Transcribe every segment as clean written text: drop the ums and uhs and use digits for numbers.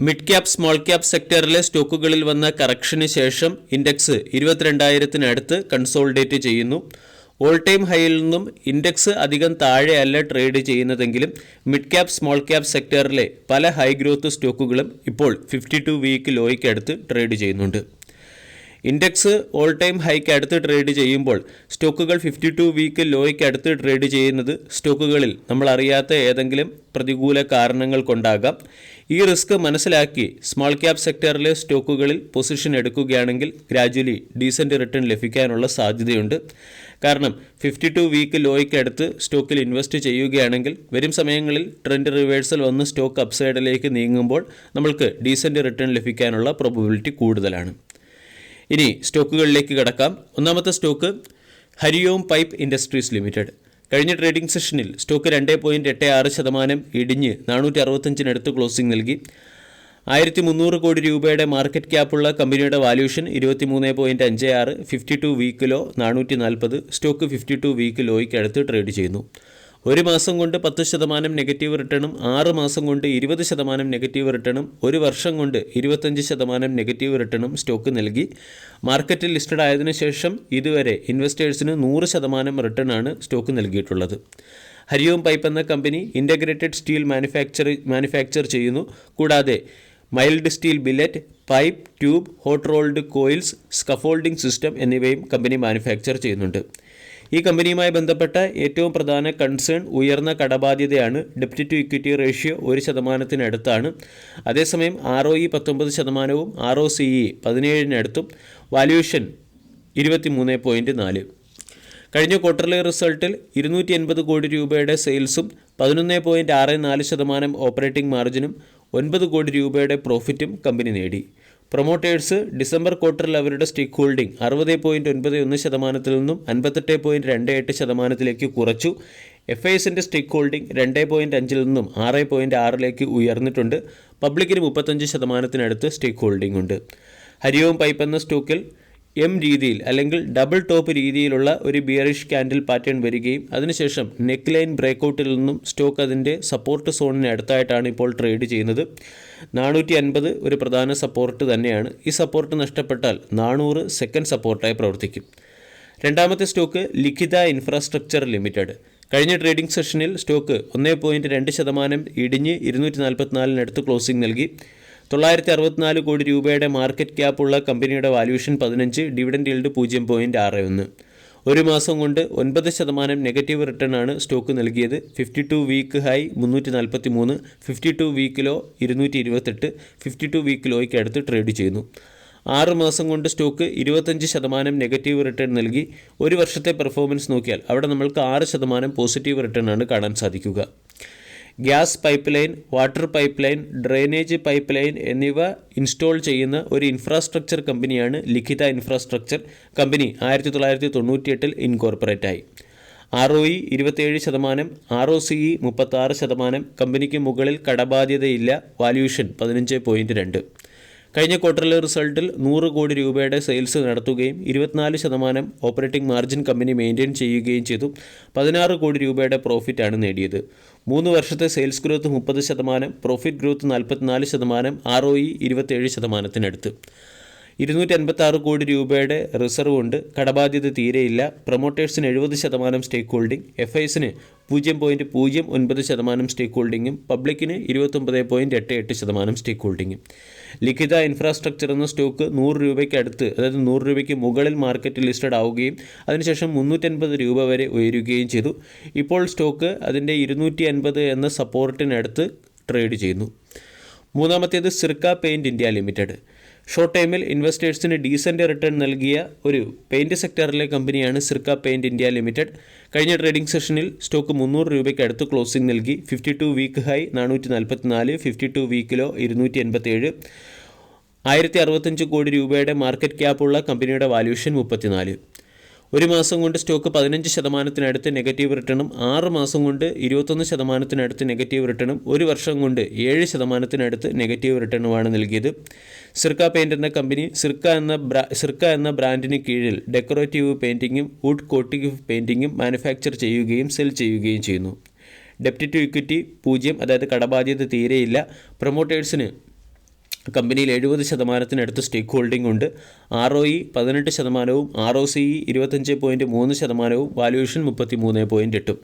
Mid cap small cap സെക്ടറിലെ സ്റ്റോക്കുകളിൽ വന്ന കറക്ഷന് ശേഷം ഇൻഡെക്സ് 22,000-അടുത്ത് കൺസോളിഡേറ്റ് ചെയ്യുന്നു. ഓൾ ടൈം ഹൈയിൽ നിന്നും ഇൻഡെക്സ് അധികം താഴെയല്ല ട്രേഡ് ചെയ്യുന്നതെങ്കിലും മിഡ് ക്യാപ് സ്മോൾ ക്യാപ് സെക്ടറിലെ പല ഹൈ ഗ്രോത്ത് സ്റ്റോക്കുകളും ഇപ്പോൾ 52 വീക്ക് ലോയ്ക്ക് അടുത്ത് ട്രേഡ് ചെയ്യുന്നുണ്ട്. ഇൻഡെക്സ് ഓൾ ടൈം ഹൈക്ക് അടുത്ത് ട്രേഡ് ചെയ്യുമ്പോൾ സ്റ്റോക്കുകൾ 52 വീക്ക് ലോയ്ക്ക് അടുത്ത് ട്രേഡ് ചെയ്യുന്നത് സ്റ്റോക്കുകളിൽ നമ്മൾ അറിയാത്ത ഏതെങ്കിലും പ്രതികൂല കാരണങ്ങൾ കൊണ്ടാകാം. ഈ റിസ്ക് മനസ്സിലാക്കി സ്മോൾ ക്യാപ് സെക്ടറിലെ സ്റ്റോക്കുകളിൽ പൊസിഷൻ എടുക്കുകയാണെങ്കിൽ ഗ്രാജ്വലി ഡീസൻറ്റ് റിട്ടേൺ ലഭിക്കാനുള്ള സാധ്യതയുണ്ട്. കാരണം 52 വീക്ക് ലോയ്ക്ക് അടുത്ത് സ്റ്റോക്കിൽ ഇൻവെസ്റ്റ് ചെയ്യുകയാണെങ്കിൽ വരും സമയങ്ങളിൽ ട്രെൻഡ് റിവേഴ്സൽ വന്ന് സ്റ്റോക്ക് അപ്സൈഡിലേക്ക് നീങ്ങുമ്പോൾ നമ്മൾക്ക് ഡീസൻറ്റ് റിട്ടേൺ ലഭിക്കാനുള്ള പ്രോബബിലിറ്റി കൂടുതലാണ്. ഇനി സ്റ്റോക്കുകളിലേക്ക് കടക്കാം. ഒന്നാമത്തെ stock Hari Om pipe industries limited. കഴിഞ്ഞ ട്രേഡിംഗ് സെഷനിൽ സ്റ്റോക്ക് 2.86% ഇടിഞ്ഞ് 465-അടുത്ത് ക്ലോസിംഗ് നൽകി. 1,300 കോടി രൂപയുടെ മാർക്കറ്റ് ക്യാപ്പുള്ള കമ്പനിയുടെ valuation 23.56, 52 week low 440. Stock 52 week ലോയ്ക്ക് അടുത്ത് ട്രേഡ് ചെയ്യുന്നു. ഒരു മാസം കൊണ്ട് 10% നെഗറ്റീവ് റിട്ടേണും 6 മാസം കൊണ്ട് 20% നെഗറ്റീവ് റിട്ടേണും 1 വർഷം കൊണ്ട് 25% നെഗറ്റീവ് റിട്ടേണും സ്റ്റോക്ക് നൽകി. മാർക്കറ്റിൽ ലിസ്റ്റഡ് ആയതിനു ശേഷം ഇതുവരെ ഇൻവെസ്റ്റേഴ്സിന് 100% റിട്ടേണാണ് സ്റ്റോക്ക് നൽകിയിട്ടുള്ളത്. ഹരിയോം പൈപ്പ് എന്ന കമ്പനി ഇൻ്റഗ്രേറ്റഡ് സ്റ്റീൽ മാനുഫാക്ചർ ചെയ്യുന്നു. കൂടാതെ mild steel billet, pipe, tube, hot rolled coils, scaffolding system എന്നിവയും കമ്പനി മാനുഫാക്ചർ ചെയ്യുന്നുണ്ട്. ഈ കമ്പനിയുമായി ബന്ധപ്പെട്ട ഏറ്റവും പ്രധാന കൺസേൺ ഉയർന്ന കടബാധ്യതയാണ്. ഡെപ്റ്റ് ടു ഇക്വിറ്റി റേഷ്യോ 1%-അടുത്താണ്. അതേസമയം ROE 19%, ROCE 17-അടുത്തും, വാല്യൂഷൻ 23.4. കഴിഞ്ഞ ക്വാർട്ടർലി റിസൾട്ടിൽ 280 കോടി രൂപയുടെ സെയിൽസും 11.64% ഓപ്പറേറ്റിംഗ് മാർജിനും 9 കോടി രൂപയുടെ പ്രോഫിറ്റും കമ്പനി നേടി. പ്രൊമോട്ടേഴ്സ് ഡിസംബർ ക്വാർട്ടറിൽ അവരുടെ സ്റ്റേക്ക് ഹോൾഡിംഗ് 60.91%-ൽ നിന്നും 58.28%-ലേക്ക് കുറച്ചു. FISന്റെ സ്റ്റേക്ക് ഹോൾഡിംഗ് 2.5-ൽ നിന്നും 6.6-ലേക്ക് ഉയർന്നിട്ടുണ്ട്. പബ്ലിക്കിന് 35%-അടുത്ത് സ്റ്റേക്ക് ഹോൾഡിംഗ് ഉണ്ട്. ഹരിയോം പൈപ്പ് എന്ന സ്റ്റോക്കിൽ രീതിയിൽ അല്ലെങ്കിൽ ഡബിൾ ടോപ്പ് രീതിയിലുള്ള ഒരു ബിയറിഷ് ക്യാൻഡിൽ പാറ്റേൺ വരികയും അതിനുശേഷം നെക്ക് ലൈൻ ബ്രേക്കൗട്ടിൽ നിന്നും സ്റ്റോക്ക് അതിൻ്റെ സപ്പോർട്ട് സോണിന് അടുത്തായിട്ടാണ് ഇപ്പോൾ ട്രേഡ് ചെയ്യുന്നത്. 450 ഒരു പ്രധാന സപ്പോർട്ട് തന്നെയാണ്. ഈ സപ്പോർട്ട് നഷ്ടപ്പെട്ടാൽ 400 സെക്കൻഡ് സപ്പോർട്ടായി പ്രവർത്തിക്കും. രണ്ടാമത്തെ സ്റ്റോക്ക് ലിഖിത ഇൻഫ്രാസ്ട്രക്ചർ ലിമിറ്റഡ്. കഴിഞ്ഞ ട്രേഡിംഗ് സെഷനിൽ സ്റ്റോക്ക് 1.2% ഇടിഞ്ഞ് 244-അടുത്ത് ക്ലോസിംഗ് നൽകി. 964 കോടി രൂപയുടെ മാർക്കറ്റ് ക്യാപ്പുള്ള കമ്പനിയുടെ വാല്യൂഷൻ 15, ഡിവിഡൻഡ് ഈൽഡ് 0.61. ഒരു മാസം കൊണ്ട് 9% നെഗറ്റീവ് റിട്ടേൺ ആണ് സ്റ്റോക്ക് നൽകിയത്. 52 week high 343, 52 week low 228, 52 week ലോയ്ക്ക് അടുത്ത് ട്രേഡ് ചെയ്യുന്നു. 6 മാസം കൊണ്ട് സ്റ്റോക്ക് 25% നെഗറ്റീവ് റിട്ടേൺ നൽകി. ഒരു വർഷത്തെ പെർഫോമൻസ് നോക്കിയാൽ അവിടെ നമ്മൾക്ക് 6% പോസിറ്റീവ് റിട്ടേൺ ആണ് കാണാൻ സാധിക്കുക. Gas pipe line, water pipe line, drainage pipe line എന്നിവ ഇൻസ്റ്റോൾ ചെയ്യുന്ന ഒരു ഇൻഫ്രാസ്ട്രക്ചർ കമ്പനിയാണ് ലിഖിത ഇൻഫ്രാസ്ട്രക്ചർ. കമ്പനി 1998-ൽ ഇൻകോർപ്പറേറ്റ് ആയി. ROE 27%, ROCE 36%. കമ്പനിക്ക് മുകളിൽ കടബാധ്യതയില്ല. വാല്യൂഷൻ 15.2. കഴിഞ്ഞ ക്വാർട്ടറിലെ റിസൾട്ടിൽ 100 കോടി രൂപയുടെ സെയിൽസ് നടത്തുകയും 24% ഓപ്പറേറ്റിംഗ് മാർജിൻ കമ്പനി മെയിൻറ്റെയിൻ ചെയ്യുകയും ചെയ്തു. 16 കോടി രൂപയുടെ പ്രോഫിറ്റാണ് നേടിയത്. 3 വർഷത്തെ sales growth 30%, profit growth 44%, ROE 27%-അടുത്ത്. 286 കോടി രൂപയുടെ റിസർവ് ഉണ്ട്. കടബാധ്യത തീരെയില്ല. പ്രൊമോട്ടേഴ്സിന് 70% സ്റ്റേക്ക് ഹോൾഡിംഗ്, FISന് 0.09% സ്റ്റേക്ക് ഹോൾഡിങ്ങും പബ്ലിക്കിന് 29.88% സ്റ്റേക്ക് ഹോൾഡിങ്ങും. ലിഖിത ഇൻഫ്രാസ്ട്രക്ചർ എന്ന സ്റ്റോക്ക് 100 രൂപയ്ക്ക് അടുത്ത്, അതായത് 100 രൂപയ്ക്ക് മുകളിൽ മാർക്കറ്റിൽ ലിസ്റ്റഡ് ആവുകയും അതിനുശേഷം 350 രൂപ വരെ ഉയരുകയും ചെയ്തു. ഇപ്പോൾ സ്റ്റോക്ക് അതിൻ്റെ 250 എന്ന സപ്പോർട്ടിനടുത്ത് ട്രേഡ് ചെയ്യുന്നു. മൂന്നാമത്തേത് സിർക്ക പെയിൻറ്റ് ഇന്ത്യ ലിമിറ്റഡ്. ഷോർട്ട് ടൈമിൽ ഇൻവെസ്റ്റേഴ്സിന് ഡീസൻറ്റ് റിട്ടേൺ നൽകിയ ഒരു പെയിൻറ്റ് സെക്ടറിലെ കമ്പനിയാണ് സിർക്ക പെയിൻറ്റ് ഇന്ത്യ ലിമിറ്റഡ്. കഴിഞ്ഞ ട്രേഡിംഗ് സെഷനിൽ സ്റ്റോക്ക് 300 രൂപയ്ക്ക് അടുത്ത് ക്ലോസിംഗ് നൽകി. 52 വീക്ക് ഹൈ 444, 52 വീക്ക് ലോ 287. 1065 കോടി രൂപയുടെ മാർക്കറ്റ് ക്യാപ്പുള്ള കമ്പനിയുടെ വാല്യൂഷൻ 34. ഒരു മാസം കൊണ്ട് സ്റ്റോക്ക് 15%-അടുത്ത് നെഗറ്റീവ് റിട്ടേണും 6 മാസം കൊണ്ട് 21%-അടുത്ത് നെഗറ്റീവ് റിട്ടേണും 1 വർഷം കൊണ്ട് 7%-അടുത്ത് നെഗറ്റീവ് റിട്ടേണുമാണ് നൽകിയത്. സിർക്ക പെയിൻറ്റ് എന്ന കമ്പനി സിർക്ക എന്ന ബ്രാൻഡിന് കീഴിൽ ഡെക്കറേറ്റീവ് പെയിൻറ്റിങ്ങും വുഡ് കോട്ടിംഗ് പെയിൻറ്റിങ്ങും മാനുഫാക്ചർ ചെയ്യുകയും സെൽ ചെയ്യുകയും ചെയ്യുന്നു. ഡെപ്റ്റ് ടു ഇക്വിറ്റി 0, അതായത് കടബാധ്യത തീരെയില്ല. പ്രൊമോട്ടേഴ്സിന് കമ്പനിയിൽ 70% സ്റ്റേക്ക് ഹോൾഡിംഗ് ഉണ്ട്. ROE 18%, ROCE 25.3%, valuation 33.8.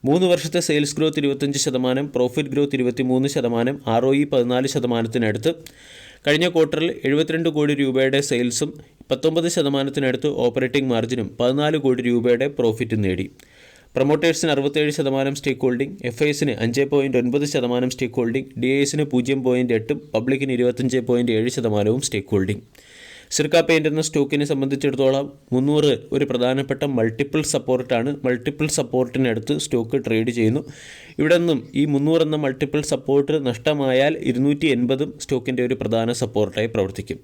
3 വർഷത്തെ sales growth 25%, profit growth 23%, ROE 14%. കഴിഞ്ഞ ക്വാർട്ടറിൽ 72 കോടി രൂപയുടെ സെയിൽസും 19%-അടുത്ത് ഓപ്പറേറ്റിംഗ് മാർജിനും 14 കോടി രൂപയുടെ പ്രോഫിറ്റും നേടി. പ്രൊമോട്ടേഴ്സിന് 67% സ്റ്റേക്ക് ഹോൾഡിംഗ്, FIസിന് 5.9% സ്റ്റേക്ക് ഹോൾഡിംഗ്, DIസിന് 0.8%, പബ്ലിക്കിന് 25.7% സ്റ്റേക്ക് ഹോൾഡിംഗ്. സിർക്ക പെയിൻ്റ് എന്ന സ്റ്റോക്കിനെ സംബന്ധിച്ചിടത്തോളം 300 ഒരു പ്രധാനപ്പെട്ട മൾട്ടിപ്പിൾ സപ്പോർട്ടാണ്. മൾട്ടിപ്പിൾ സപ്പോർട്ടിനടുത്ത് സ്റ്റോക്ക് ട്രേഡ് ചെയ്യുന്നു. ഇവിടെ നിന്നും ഈ 300 എന്ന മൾട്ടിപ്പിൾ സപ്പോർട്ട് നഷ്ടമായാൽ 280 സ്റ്റോക്കിൻ്റെ ഒരു പ്രധാന സപ്പോർട്ടായി പ്രവർത്തിക്കും.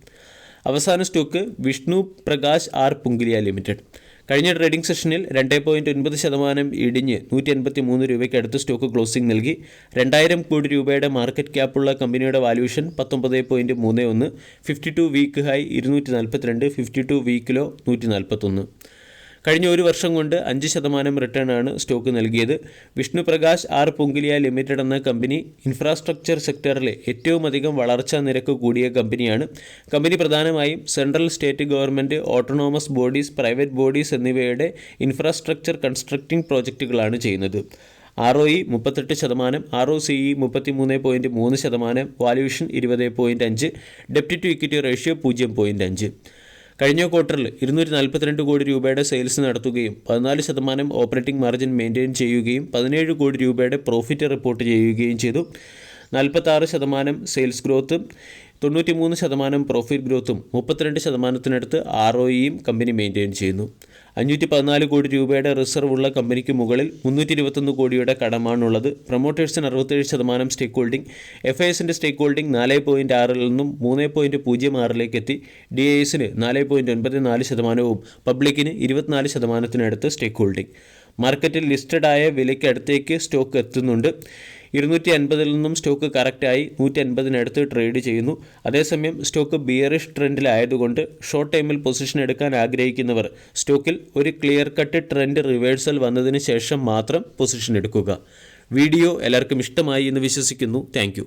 അവസാന stock Vishnu Prakash R Punglia limited. കഴിഞ്ഞ ട്രേഡിംഗ് സെഷനിൽ 2.9% ഇടിഞ്ഞ് 183 രൂപയ്ക്ക് അടുത്ത് സ്റ്റോക്ക് ക്ലോസിംഗ് നൽകി. 2000 കോടി രൂപയുടെ മാർക്കറ്റ് ക്യാപ്പുള്ള കമ്പനിയുടെ valuation 19.31, 52 week high 242, 52 week low 141. കഴിഞ്ഞ ഒരു വർഷം കൊണ്ട് 5% റിട്ടേൺ ആണ് സ്റ്റോക്ക് നൽകിയത്. വിഷ്ണു പ്രകാശ് ആർ പുങ്കിലിയ ലിമിറ്റഡ് എന്ന കമ്പനി ഇൻഫ്രാസ്ട്രക്ചർ സെക്ടറിലെ ഏറ്റവും അധികം വളർച്ചാ നിരക്ക് കൂടിയ കമ്പനിയാണ്. കമ്പനി പ്രധാനമായും central, state government, autonomous bodies, private bodies എന്നിവയുടെ ഇൻഫ്രാസ്ട്രക്ചർ കൺസ്ട്രക്റ്റിംഗ് പ്രോജക്റ്റുകളാണ് ചെയ്യുന്നത്. ROE 38%, ROCE 33.3%, വാല്യൂഷൻ 20.5, ഡെപ്റ്റ് ടു ഇക്വിറ്റി റേഷ്യോ 0.5. കഴിഞ്ഞ ക്വാർട്ടറിൽ 242 കോടി രൂപയുടെ സെയിൽസ് നടത്തുകയും 14% ഓപ്പറേറ്റിംഗ് മാർജിൻ മെയിൻറ്റെയിൻ ചെയ്യുകയും 17 കോടി രൂപയുടെ പ്രോഫിറ്റ് റിപ്പോർട്ട് ചെയ്യുകയും ചെയ്തു. 46% സെയിൽസ് ഗ്രോത്തും 93% പ്രോഫിറ്റ് ഗ്രോത്തും 32%-അടുത്ത് ROEയും കമ്പനി മെയിൻറ്റെയിൻ ചെയ്യുന്നു. 514 കോടി രൂപയുടെ റിസർവ് ഉള്ള കമ്പനിക്ക് മുകളിൽ 321 കോടിയുടെ കടമാണുള്ളത്. പ്രൊമോട്ടേഴ്സിന് 67% സ്റ്റേക്ക് ഹോൾഡിംഗ്, FIസിൻ്റെ സ്റ്റേക്ക് ഹോൾഡിംഗ് 4.6-ൽ നിന്നും 3.06-ലേക്ക് എത്തി. DIസിന് 4.94%, പബ്ലിക്കിന് 24%-അടുത്ത് സ്റ്റേക്ക് ഹോൾഡിംഗ്. മാർക്കറ്റിൽ ലിസ്റ്റഡായ വിലയ്ക്ക് അടുത്തേക്ക് സ്റ്റോക്ക് എത്തുന്നുണ്ട്. 250-ൽ നിന്നും സ്റ്റോക്ക് കറക്റ്റായി 180-അടുത്ത് ട്രേഡ് ചെയ്യുന്നു. അതേസമയം സ്റ്റോക്ക് ബിയറിഷ് ട്രെൻഡിലായതുകൊണ്ട് ഷോർട്ട് ടൈമിൽ പൊസിഷൻ എടുക്കാൻ ആഗ്രഹിക്കുന്നവർ സ്റ്റോക്കിൽ ഒരു ക്ലിയർ കട്ട് ട്രെൻഡ് റിവേഴ്സൽ വന്നതിന് ശേഷം മാത്രം പൊസിഷൻ എടുക്കുക. വീഡിയോ എല്ലാവർക്കും ഇഷ്ടമായി എന്ന് വിശ്വസിക്കുന്നു. താങ്ക്